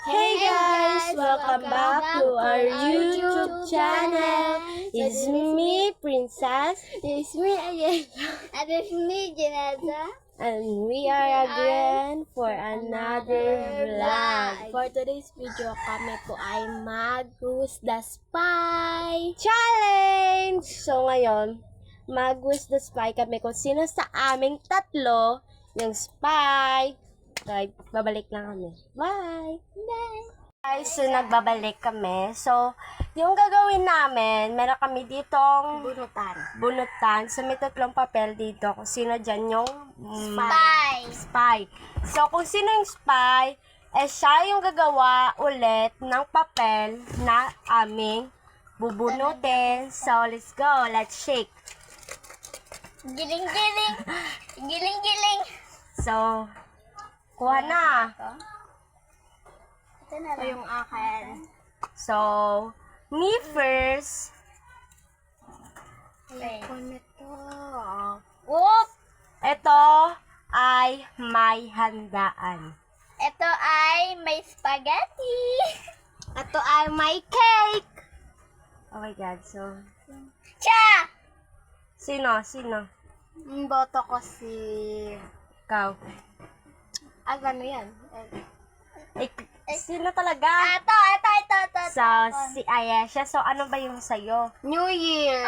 Hey guys! Welcome back to our YouTube channel. It's me, Princess. It's me again. And it's me, Janessa. And we are again for another vlog. For today's video, kami po ay mag-Who's the Spy Challenge! So ngayon, mag-Who's the Spy kami kung sino sa aming tatlo yung spy. Okay, babalik lang kami. Bye! Bye! Guys, so nagbabalik kami. So, yung gagawin namin, meron kami ditong bunutan. So, may tatlong papel dito. Kung sino dyan yung spy. So, kung sino yung spy, siya yung gagawa ulit ng papel na aming bubunutin. So, let's go. Let's shake. Giling-giling! Giling-giling! So, kuha na. Ito na lang. Yung akin. So, me first. Wait. Whoop! Ito ay may handaan. Ito ay may spaghetti. Ito ay may cake. Oh my God, so... Cha! Sino? Ang boto ko si... Ikaw. Ano yan? Sino talaga? Ito. So, si Ayesha. So, ano ba yung sa'yo? New Year.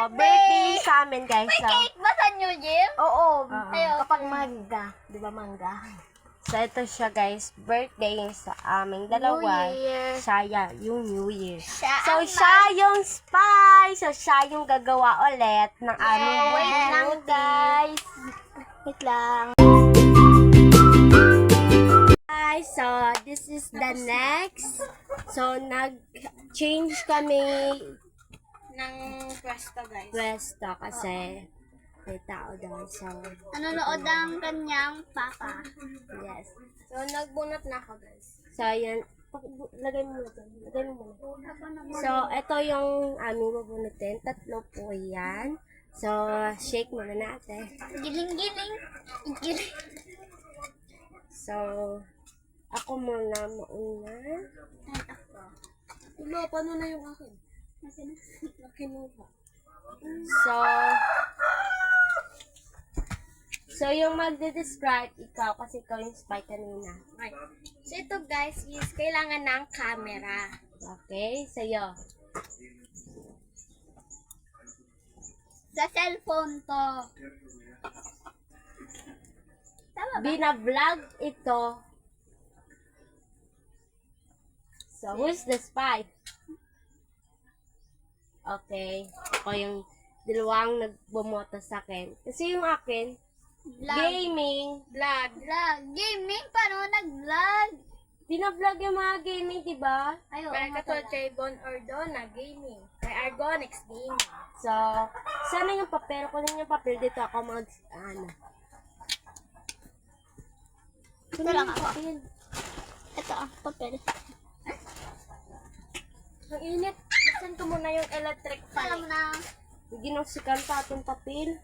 Birthday sa amin, guys. May So, cake ba sa New Year? oo. Kapag mangga. Di ba mangga? So, ito siya, guys. Birthday yung sa aming dalawa. New Year. Siya, yung New Year. Siya So, ang siya yung spy. So, siya yung gagawa ulit ng aming Yes. wait lang, guys. Wait lang. Guys, so, this is the next. So, nag-change kami Ng pwesto, guys. pwesto kasi may tao doon. So, Nanonood ang kanyang papa. yes. So, nagbunot na ako, guys. So, ayan. Lagay mo muna dyan. Lagay mo muna. So, ito yung aming bubunutin. Tatlo po yan. So, shake muna natin. Giling-giling. Giling. So, ako muna mauna. Tulo, paano na yung akin? Nakinuha. So, yung magde-describe ikaw kasi ikaw yung spy kanina. Okay. So, ito guys is kailangan ng camera. Okay, sa'yo. Sa cellphone to. Tama ba? Bina-vlog ito. So, who's the spy? Okay. Ako yung dalawang nagbumoto sa akin. Kasi yung akin, gaming. Vlog. Gaming? Paano nag-vlog? Bina-vlog yung mga gaming, diba? Ayaw. Parang katulad kay Bon Ordona, gaming. Kay Argonix, gaming. So, sana yung papel. Kunin yung papel dito ako Ito lang ako. Papel. Ito ang papel. Ang init. Buksan ko muna yung electric Alam fan. na. Ginusikan pa itong papel.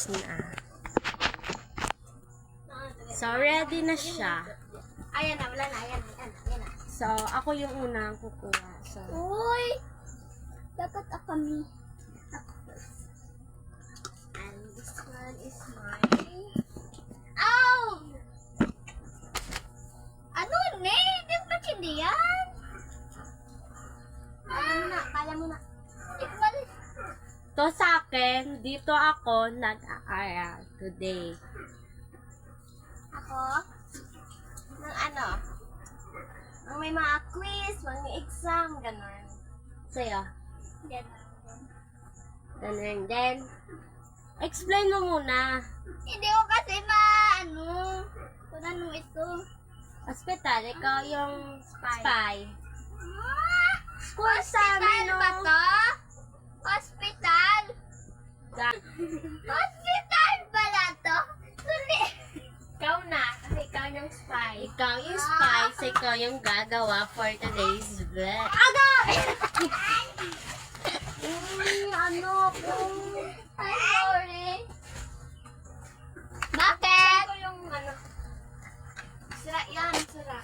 Tapos na. So, ready na siya. Ayan na, wala na. Ayan na. So, ako yung unang kukuha. So, Uy! Dapat ako mi. And this one is mine. Ow! Ano, ne? Hindi ba hindi yan? Kala mo na. Ikmal. to sa akin, dito ako nag-aaral today. Ako? Ng ano? Ng may mga quiz, mga exam, gano'n. Sa'yo. Gano'n. Ganun din. Explain mo muna. Hindi ko kasi ano, kung ano ito. Hospital, ikaw yung spy. Ah! School sa Hospital amin, no? ba to? Hospital? Ga- Hospital pala to? Sorry. Ikaw na, kasi ikaw yung spy. Ikaw yung spy, so ikaw yung gagawa for today's vlog. Ano po? I'm sorry. Bakit? Ito yung ano. Sira yan, sira.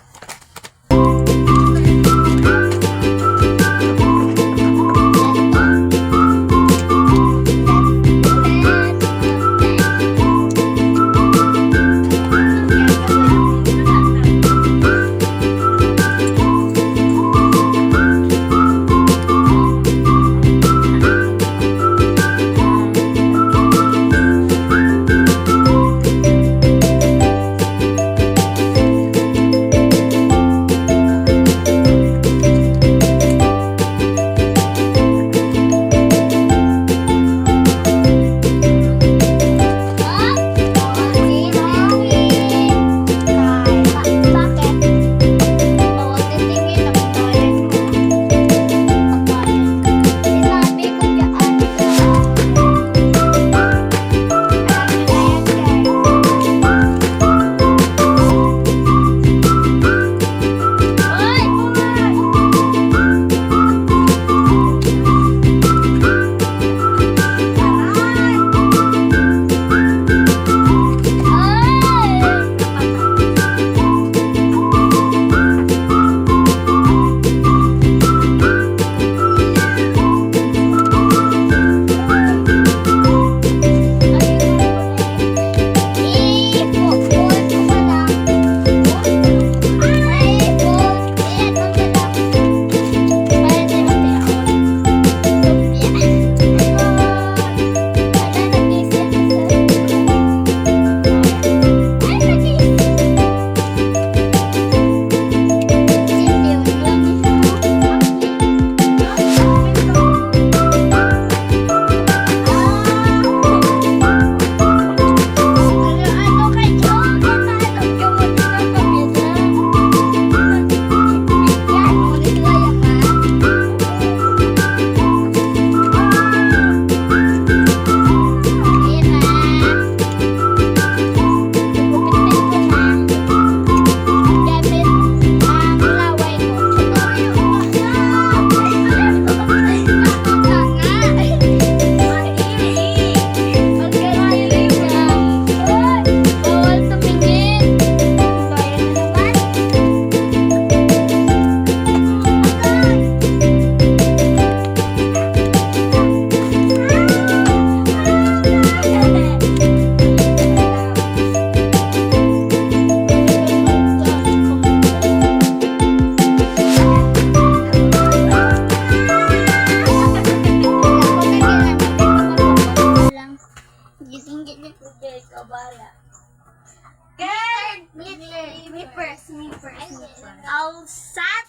Alsat!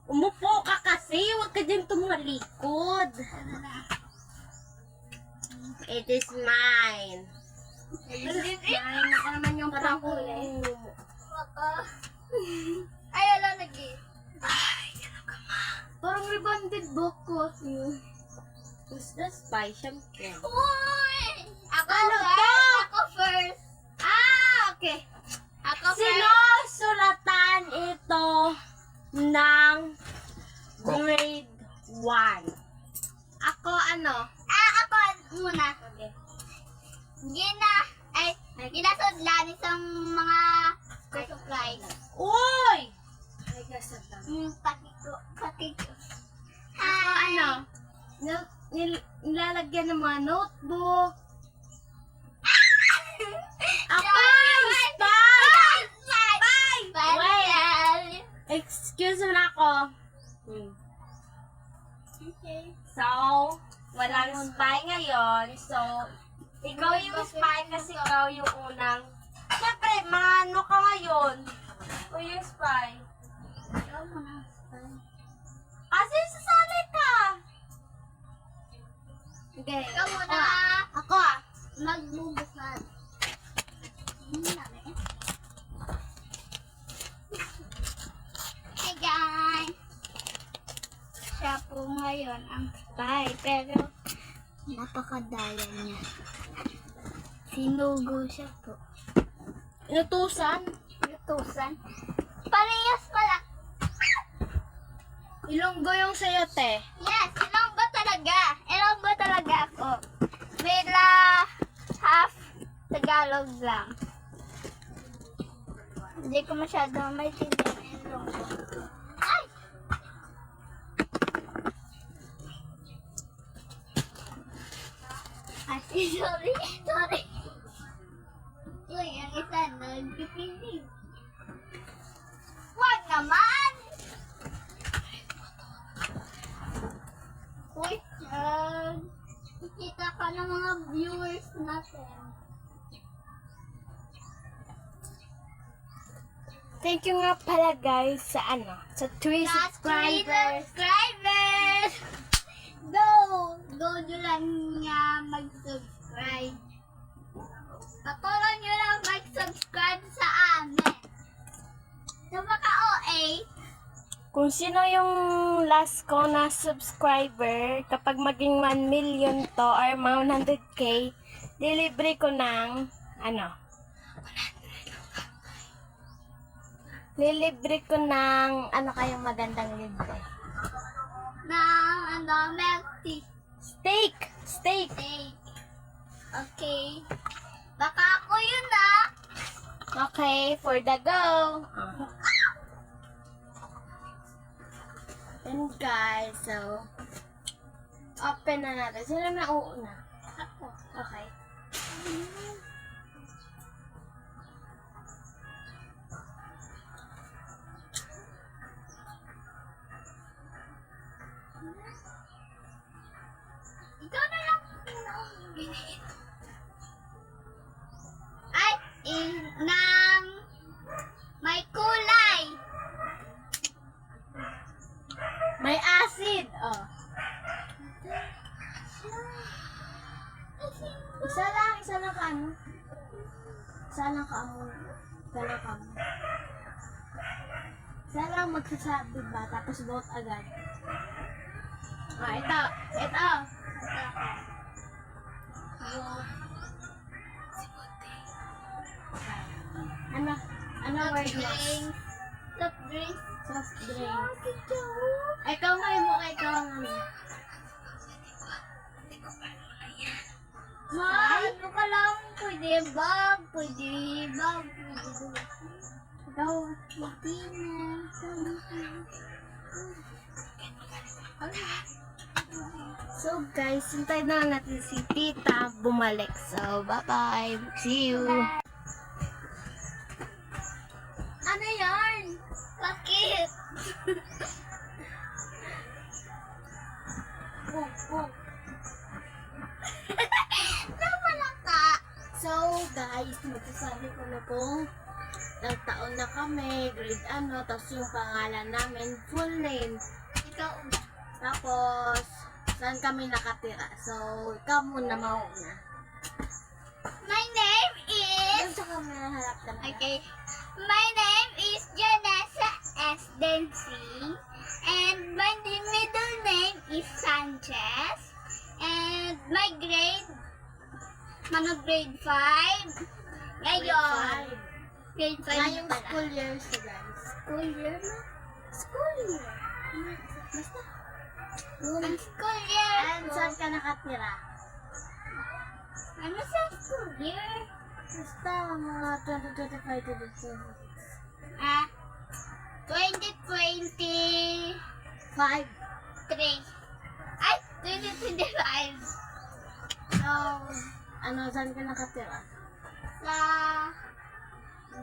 Umupo ka kasi, huwag ka dyan tumalikod. It is mine. Ako naman yung Parang panguli. Ay, ala, lagi. Parang rebonded book ko. Who's the spy? Siyempre. Uy! Ako Ano first! to? Ako first! Ah, okay. Ako Sinusulatan ito ng grade 1. Ako ano? Ah, ako muna. Okay. ginasudlan isang mga surprise. Uy! Pakiko. Ano? Nilalagyan ng mga notebook. Ako yung spy! Wait. Excuse me na ako. Okay. So, walang spy ngayon. So, ikaw yung spy kasi ikaw yung unang. Siyempre, ano ka ngayon? O yung spy? Kasi sasali ka. Okay. Ikaw muna. Ako ah. Magbubukas. Hey guys! Siya po ngayon ang spy, pero napakadaya niya. Sinugo siya po. Inutusan? Lutusan. Parehas pala. Ilonggo yung sayo, te. Yes, Ilonggo talaga. Ilonggo talaga ako. Mila half Tagalog lang. Hindi ko masyado maintindihan yung Ilonggo. Ay! Ay, sorry. Uy, ang isa nagpipinig. Wag naman! Uy, kikita ka ng mga viewers natin. Thank you nga pala guys sa sa 3 Last subscribers. subscribers! Go! Go nyo lang nga mag-subscribe. Patuloy nyo lang mag-subscribe sa amin. So baka OA, Kung sino yung last ko na subscriber, kapag maging 1 million to or mga 100k, dilibre ko ng lilibre ko ng kayong magandang libre. ng milk tea. Steak! Steak. Okay. Baka ako yun ah. Okay, for the go! And guys, so, open na natin. Sino na uuna? Ako. Okay. Ikaw na lang. Ay, ng may kulay. May acid! Oh. Isa lang ka ano? Isa lang ka mo. Isa lang magsasabi ba? Tapos vote agad. Ito. Ano word mo? Soft drinks. Soft drink. Ikaw ngayon mo kay ikaw ang Ano ka lang? Pwede bag. Ikaw. Hindi na. So guys, hintayin na lang natin si Tita bumalik. So, bye-bye. See you. Ano yarn? Bakit? Namalaka. So guys, magsasabi ko na pong nagtaon na kami, grade tapos yung pangalan namin, full name. Ikaw. Tapos, saan kami nakatira. So, ikaw muna mauna. My name is... Doon sa kami naharap na. Okay. My name is Janessa S. Densi. And my middle name is Sanchez. And my grade... grade 5. Ngayon. Grade 5 Ngayong pala. school year siya guys. School year na? School year. Basta. Ang school year. And saan ka nakatira? Ano sa school year? Basta mga 2025 to 2026. 2023. 5. Ay, 2025. So, ano, saan ka nakatira? Sa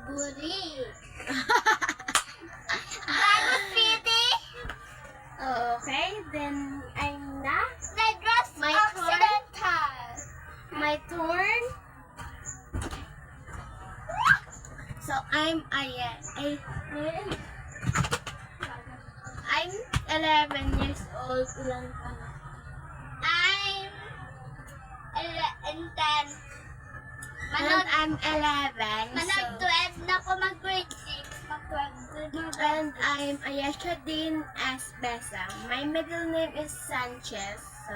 Burik. Bago City. Okay, then I'm na. Red Rose My Occidental. My turn. So, I'm 11 years old. Ilan ka na? I'm 10. And I'm 11. Manag So, 12 na ako mag-grade 6. Mag-12 and I'm Ayesha Dean S. Besa. My middle name is Sanchez. So,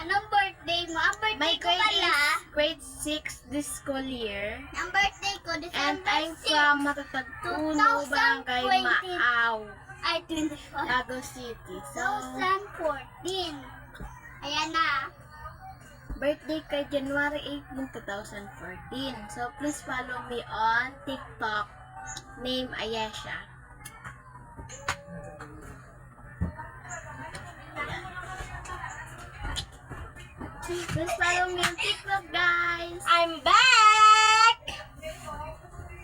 Anong birthday mo? Ang my birthday ko grade pala. is grade 6 this school year. Ang birthday ko, And December I'm 6. from Matatagpuno, Barangay 2020. Maaw, Ay, 24. Bago City. So, 2014. Ayan na. birthday kay January 18, 2014. So, please follow me on TikTok, name Ayesha. Please follow me on TikTok, guys. I'm back!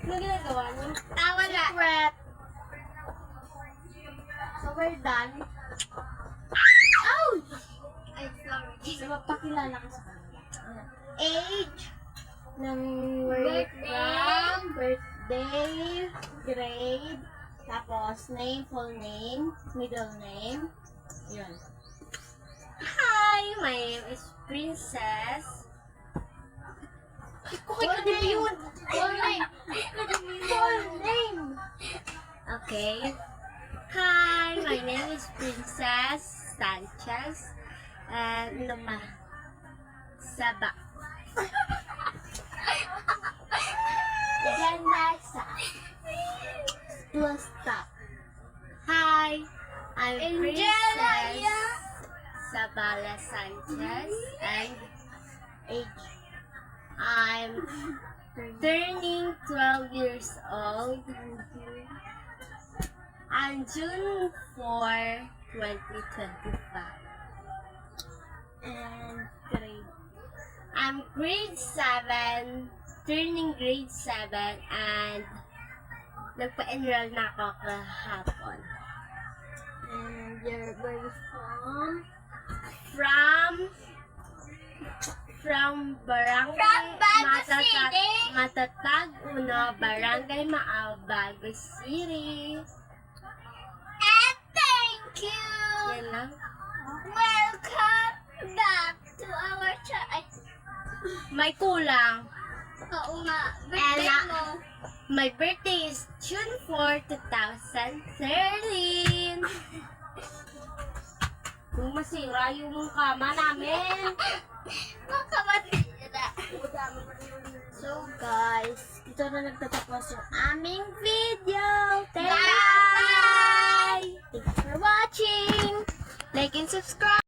Ano ginagawa niyo? Wala. Secret. So, we're done. Oh! Ay, sorry. So, magpakilala ka sa kanila. Age. Ng word Birthday. from, birthday, grade, tapos name, full name, middle name. Yun. Hi, my name is Princess. Full name. Full name. Full name. Okay. Hi, my name is Princess Sanchez. And Luma. Saba. Janasa. Plus stop. Hi, I'm Princess Sabala Sanchez and age. I'm turning 12 years old on June 4, 2025. And grade. I'm grade 7, turning grade 7, and nagpa-enroll na ako kahapon. And you're where from? From Barangay Bago City. Matatag Uno, Barangay Maaw, Bago City. And thank you. Yan lang. Welcome back to our channel. May kulang. Oo nga. Birthday Ella. mo. My birthday is June 4, 2013. Kung masira yung kama namin. Makamatid na. So guys, dito na nagtatapos yung aming video. Bye! Thanks for watching. Like and subscribe.